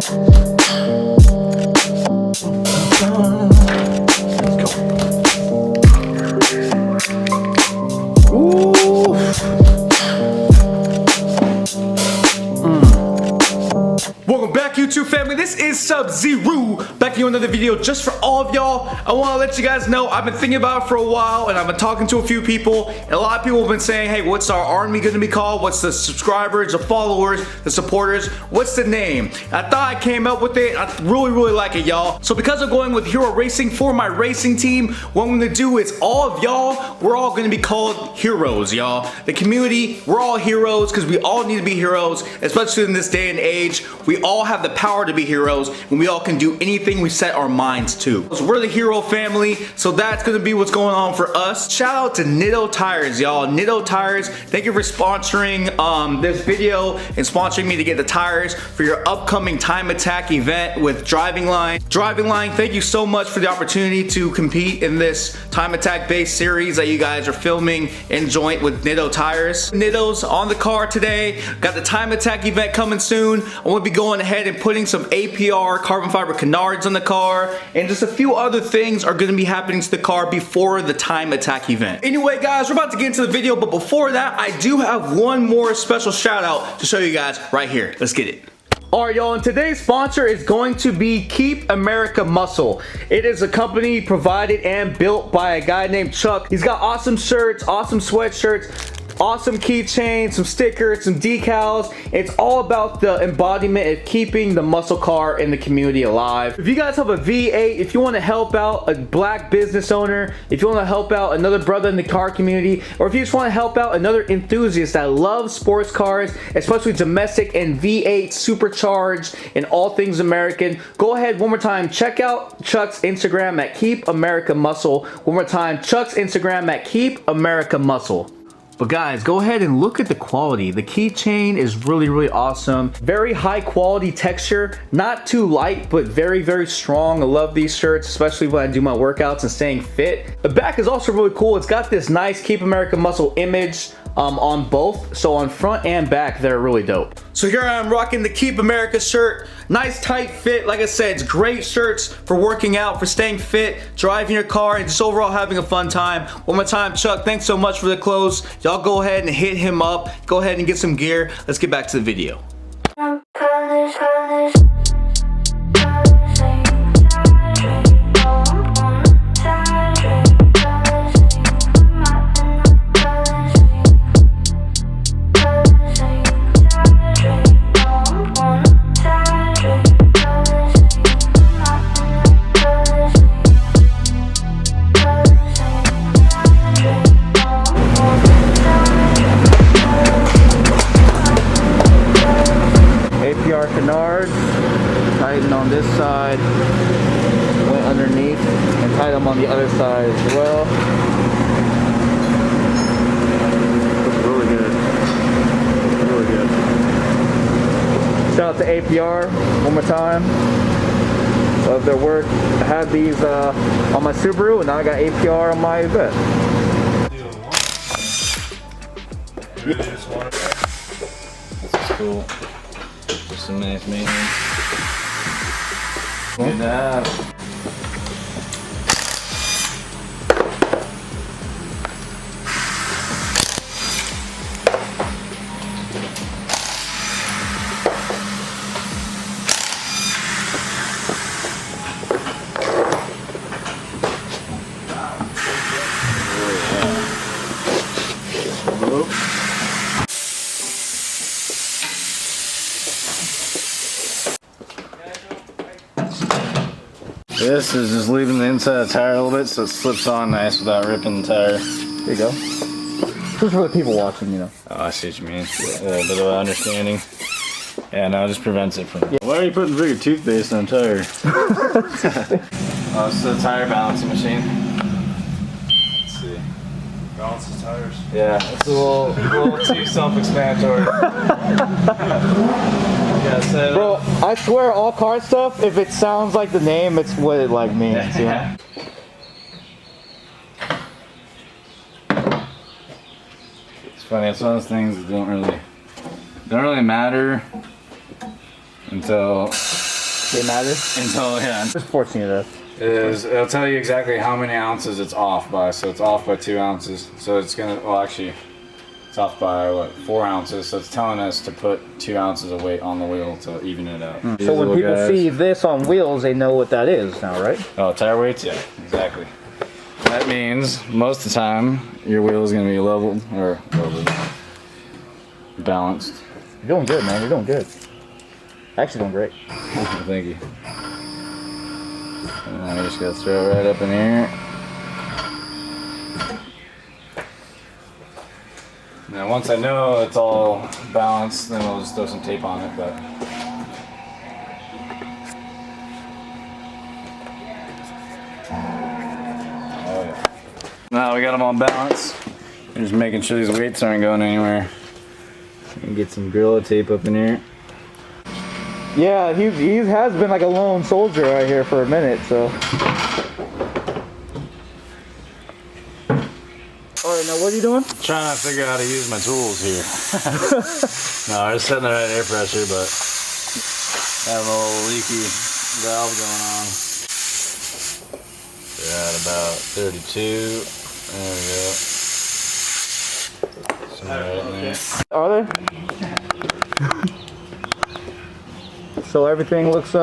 Welcome back, YouTube family. This is Sub-Zero back to another video just for all of y'all. I want to let you guys know I've been thinking about it for a while, and I've been talking to a few people, and a lot of people have been saying, hey, what's our army going to be called? What's the subscribers, the followers, the supporters? What's the name? And I thought I came up with it. I really like it, y'all. So because I'm going with Hero Racing for my racing team, what I'm going to do is all of y'all, we're all going to be called heroes, y'all. The community, we're all heroes because we all need to be heroes, especially in this day and age. We all have the power to be heroes, and we all can do anything we set our minds to. So we're the hero family, so that's gonna be what's going on for us. Shout out to Nitto Tires, y'all. Nitto Tires, thank you for sponsoring this video and sponsoring me to get the tires for your upcoming Time Attack event with Driving Line. Driving Line, thank you so much for the opportunity to compete in this Time Attack based series that you guys are filming in joint with Nitto Tires. Nitto's on the car today. Got the Time Attack event coming soon. I'm gonna be going ahead and putting some APR carbon fiber canards on the car, and just a few other things are going to be happening to the car before the Time Attack event. Anyway guys, we're about to get into the video, but before that I do have one more special shout out to show you guys right here. Let's get it. Alright y'all, and today's sponsor is going to be Keep America Muscle. It is a company provided and built by a guy named Chuck. He's got awesome shirts, awesome sweatshirts, awesome keychains, some stickers, some decals. It's all about the embodiment of keeping the muscle car in the community alive. If you guys have a V8, if you want to help out a black business owner, if you want to help out another brother in the car community, or if you just want to help out another enthusiast that loves sports cars, especially domestic and V8 supercharged and all things American, go ahead one more time, check out Chuck's Instagram at Keep America Muscle. One more time, Chuck's Instagram at Keep America Muscle. But guys, go ahead and look at the quality. The keychain is really awesome. Very high quality texture, not too light, but very strong. I love these shirts, especially when I do my workouts and staying fit. The back is also really cool. It's got this nice Keep America Muscle image on both, so on front and back they're really dope. So here I am rocking the Keep America shirt. Nice tight fit. Like I said, it's great shirts for working out, for staying fit, driving your car, and just overall having a fun time. One more time, Chuck, thanks so much for the clothes. Y'all go ahead and hit him up. Go ahead and get some gear. Let's get back to the video. APR canards, tighten on this side, went underneath, and tighten them on the other side as well. Looks really good. Really good. Shout out to APR one more time. Love their work. I had these on my Subaru, and now I got APR on my Corvette. This is cool. Just some nice maintenance. Look at that. This is just leaving the inside of the tire a little bit so it slips on nice without ripping the tire. There you go. Just for the people watching, you know. Oh, I see what you mean. A little bit of understanding. Yeah, no, it just prevents it from... Why are you putting bigger toothpaste on a tire? Oh, it's the tire balancing machine. Let's see. Balances tires. Yeah, it's a little too self-explanatory. Yeah, so Bro, I swear all car stuff, if it sounds like the name, it's what it like means, you know? It's funny, it's one of those things that don't really matter until They matter? until, yeah. Just 14 of that. It'll tell you exactly how many ounces it's off by. So it's off by 2 ounces. So it's gonna, well actually, it's off by what, 4 ounces. So it's telling us to put 2 ounces of weight on the wheel to even it out. So when people see this on wheels, they know what that is now, right? Oh, tire weights? Yeah, exactly. That means most of the time your wheel is gonna be leveled or balanced. You're doing good, man. You're doing good. Actually doing great. Thank you. And I just gotta throw it right up in here. Now once I know it's all balanced, then I'll just throw some tape on it, but oh yeah. Now we got them all balanced. I'm just making sure these weights aren't going anywhere. And get some Gorilla tape up in here. Yeah, he has been like a lone soldier right here for a minute, so. Alright, now what are you doing? Trying to figure out how to use my tools here. No, I'm just setting the right air pressure, but I have a little leaky valve going on. They're at about 32. There we go. Somewhere right in there. Are they? So everything looks